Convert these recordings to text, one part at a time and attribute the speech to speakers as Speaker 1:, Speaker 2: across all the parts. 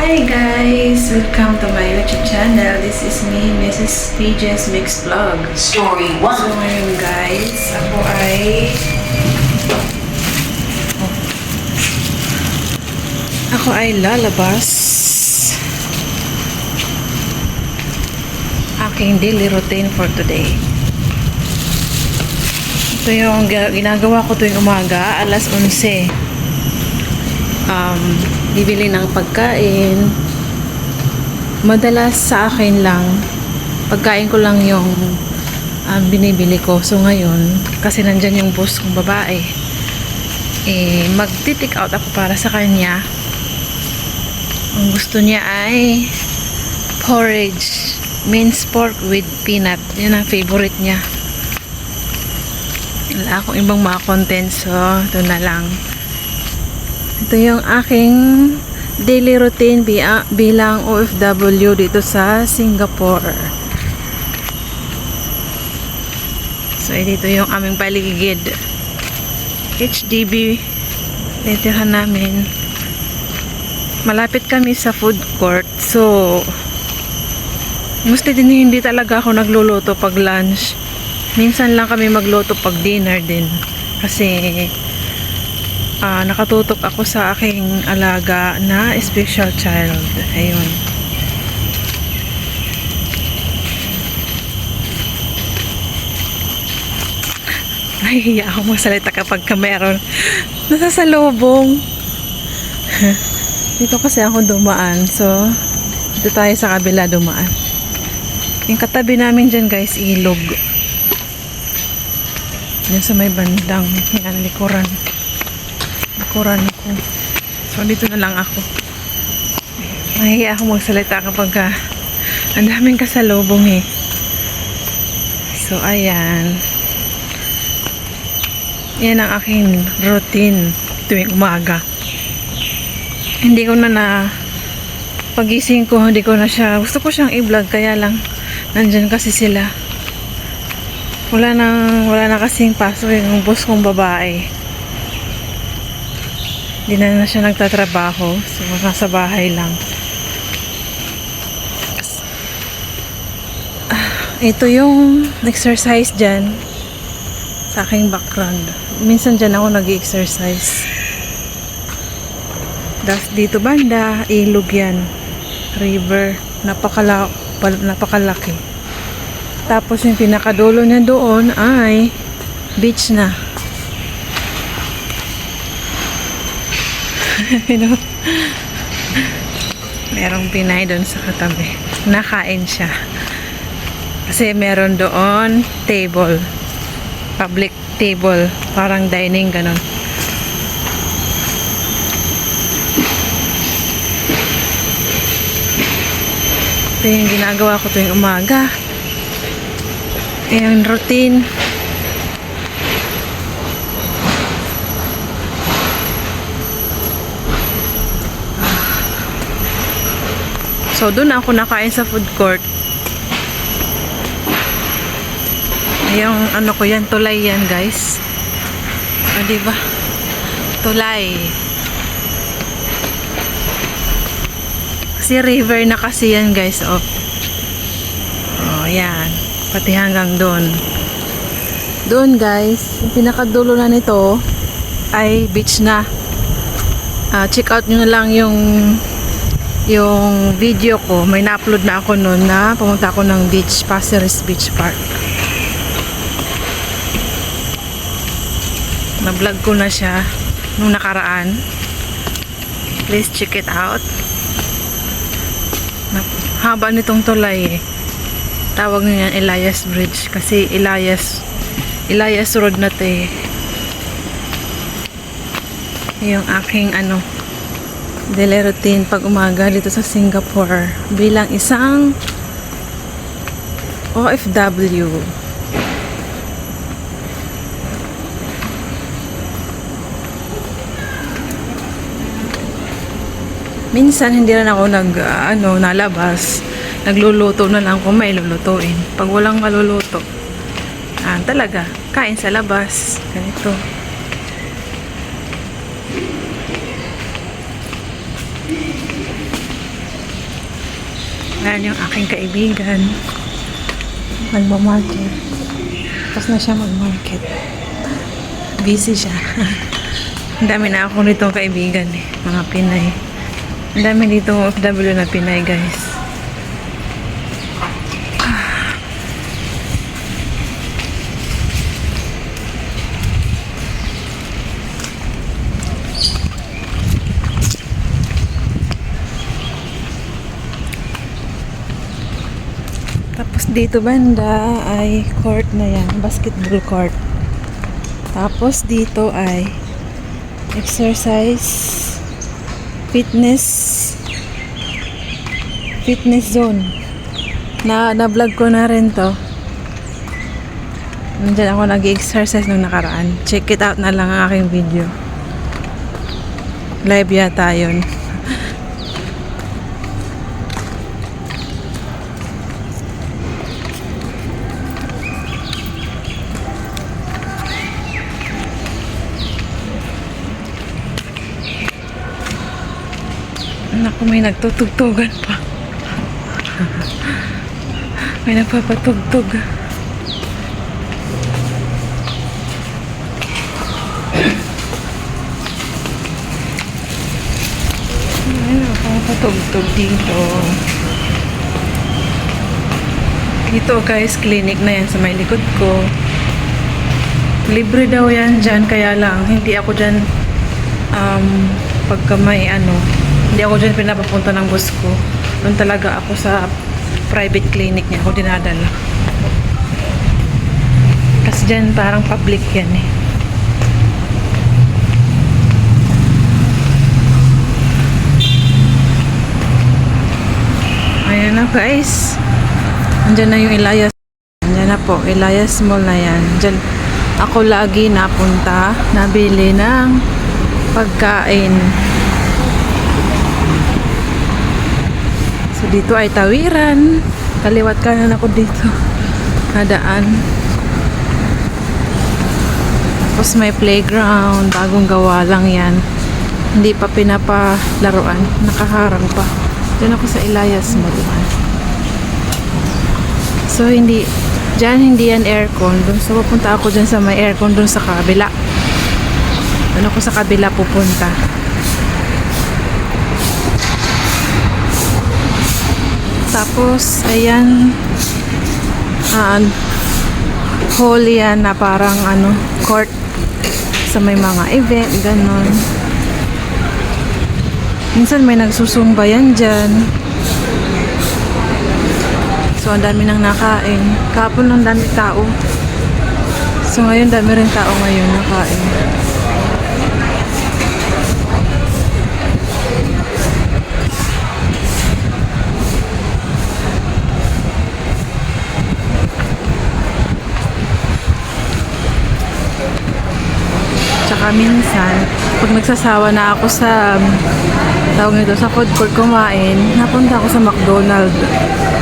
Speaker 1: Hi guys! Welcome to my YouTube channel. This is me, Mrs. PJ's Mix Vlog.
Speaker 2: Story 1.
Speaker 1: So ngayon guys, ako ay lalabas. Aking daily routine for today. Ito yung ginagawa ko tuwing umaga, alas 11. Bibili ng pagkain. Madalas sa akin lang, pagkain ko lang yung binibili ko. So ngayon, kasi nandyan yung boss kong babae, magti-take out ako para sa kanya. Ang gusto niya ay porridge, minced pork with peanut. Yan ang favorite niya. Wala akong ibang mga content, so ito na lang. Ito yung aking daily routine bilang OFW dito sa Singapore. So, dito yung aming paligid. HDB. Titirahan namin. Malapit kami sa food court. So, mostly din hindi talaga ako nagluluto pag lunch. Minsan lang kami magluto pag dinner din. Kasi nakatutok ako sa aking alaga na special child. Ayun. Nahihiya ako magsalita kapag meron nasasalubong. Dito kasi ako dumaan. So, dito tayo sa kabila dumaan. Yung katabi namin dyan guys, ilog. Yan sa may bandang yan, likuran ko. So, dito na lang ako. Mahihiya ako magsalita kapag ang daming kasalubong eh. So, ayan. Yan ang aking routine tuwing umaga. Hindi ko na pagising ko, hindi ko na siya, gusto ko siyang i-vlog, kaya lang nandyan kasi sila. Wala na kasing pasok yung boss kong babae. Hindi na siya nagtatrabaho. So, nasa bahay lang. Ito yung exercise dyan sa aking background. Minsan dyan ako nag-exercise. Dito banda, ilog yan. River. Napakalaki. Tapos yung pinakadulo niya doon ay beach na. Merong Pinay doon sa katabi. Nakain siya. Kasi meron doon table. Public table. Parang dining ganon. Ito yung ginagawa ko tuwing umaga. Yung routine. So, doon ako nakain sa food court. Yung ano ko yan, tulay yan guys. O, diba? Tulay. Kasi river na kasi yan guys, oh. Oh, yan. Pati hanggang doon. Doon guys, yung pinakadulo na nito ay beach na. Check out nyo na lang yung video ko. May na-upload na ako noon na pumunta ako ng beach, Pasir Ris Beach Park. Na-vlog ko na siya nung nakaraan. Please check it out. Haba nitong tulay eh. Tawag nyo yan Elias Bridge kasi Elias Road na to eh. Yung aking daily routine pag umaga dito sa Singapore bilang isang OFW. Minsan hindi rin ako nalabas. Nagluluto na lang kung may lulutuin. Pag walang maluluto, talaga kain sa labas. Ganito. Ayan yung aking kaibigan. Magmamarket. Tapos na siya magmarket. Busy siya. Ang dami na ako nitong kaibigan eh. Mga Pinay. Ang dami dito OFW na Pinay, guys. Tapos dito banda ay court na yan, basketball court. Tapos dito ay exercise fitness zone. Na-vlog ko na rin to. Nandiyan ako nag-exercise nung nakaraan. Check it out na lang ang aking video. Live yata yun. Naku, may nagtutugtugan pa. May nagpapatugtog. May nagpapatugtog dito. Dito guys, clinic na yan sa may likod ko. Libre daw yan dyan, kaya lang hindi ako dyan pagka may hindi ako dyan pinapapunta ng bus ko. Doon talaga ako sa private clinic niya ako dinadala. Kasi dyan parang public yan eh. Ayan na guys. Andyan na yung Elias. Andyan na po, Elias Mall na yan. Dyan ako lagi napunta, nabili ng pagkain. So dito ay tawiran. Kaliwat kanan ako dito. Nadaan. Tapos may playground. Bagong gawa lang yan. Hindi pa pinapalaruan. Nakaharang pa. Diyan ako sa Elias Mall. So hindi yan aircon. So pupunta ako dyan sa may aircon dun sa kabila. Doon ako sa kabila pupunta. Tapos, ayan, hall yan na parang court sa may mga event, ganon. Minsan may nagsusumba yan dyan. So, ang dami nang nakain. Kahapon ang dami tao. So, ngayon dami rin tao ngayon nakain. Tsaka minsan, pag nagsasawa na ako sa sa food court kumain, napunta ako sa McDonald's.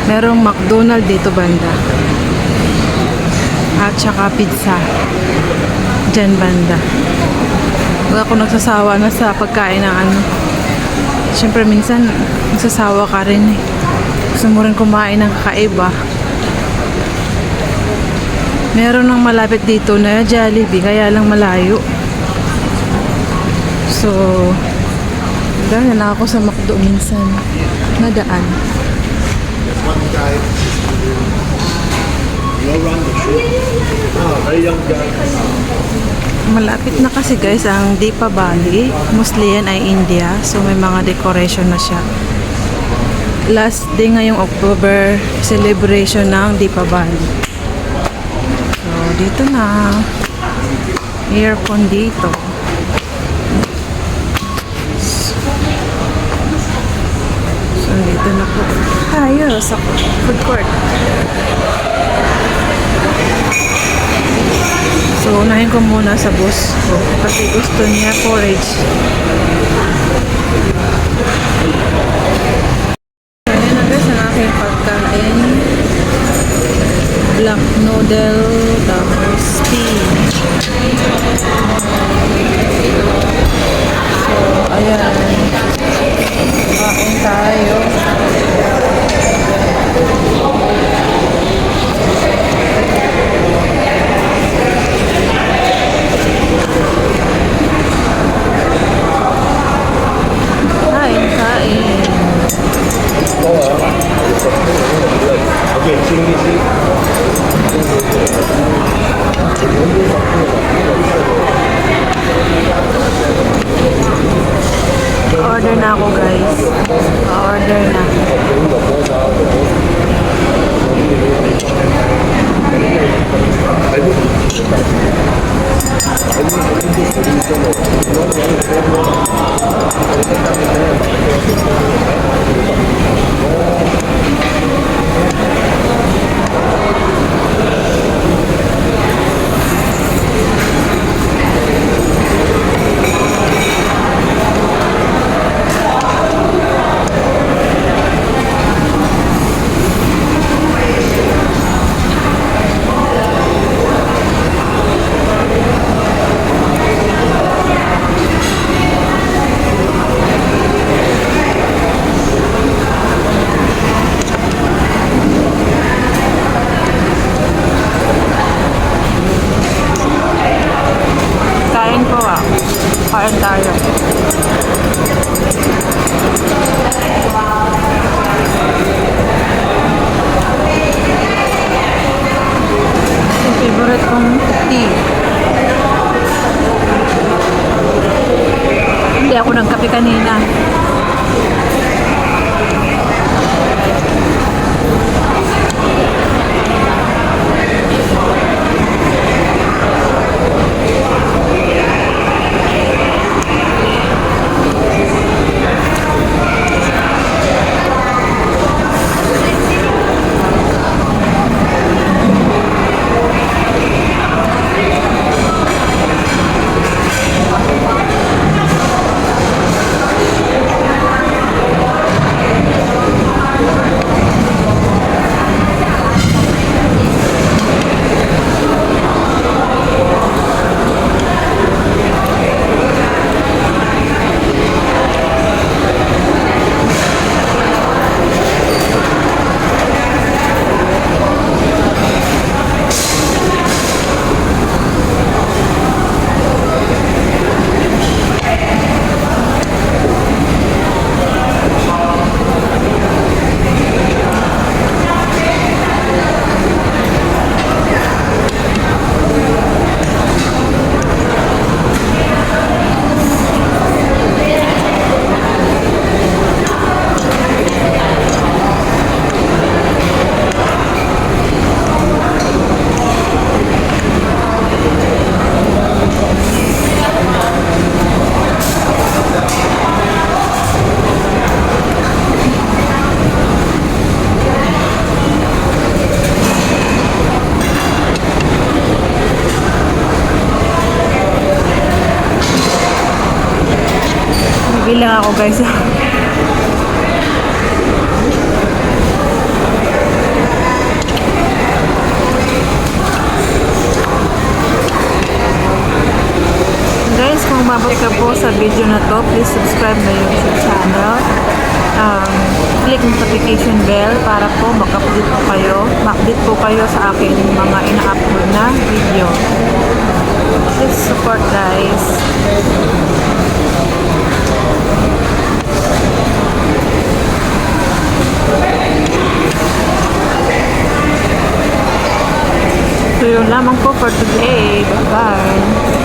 Speaker 1: Merong McDonald's dito banda. At tsaka pizza. Diyan banda. Pag ako nagsasawa na sa pagkain ng syempre minsan, nagsasawa ka rin eh. Gusto mo rin kumain ng kakaiba. Meron ng malapit dito na Jollibee, kaya lang malayo. So, dahil na ako sa McDo minsan. Nadaan.
Speaker 2: One guy will run the show. Very young guy.
Speaker 1: Malapit na kasi guys ang Deepa Valley. Mostly yan ay India. So, may mga decoration na siya. Last day ngayong October, celebration ng Deepa Valley. So, dito na. Aircon dito. Dito na po. Tayo sa food court. So, unahin ko muna sa bus ko kasi gusto niya porridge. Ayan na guys ang aking pagkain. Black noodle, tapos tea. So, ayan. Kain tayo. na ako guys. Order na. Kain po ah. Kain tayo. Yung favorite kong tea. Hindi ako nagkape kanina. Bilang ako guys. Guys, kung mabalik ka po sa video na to, please subscribe na yung sa channel. Click notification bell para po ma-update po kayo sa akin mga ina-upload na video. Please support guys. So yun lamang po for today. Bye-bye.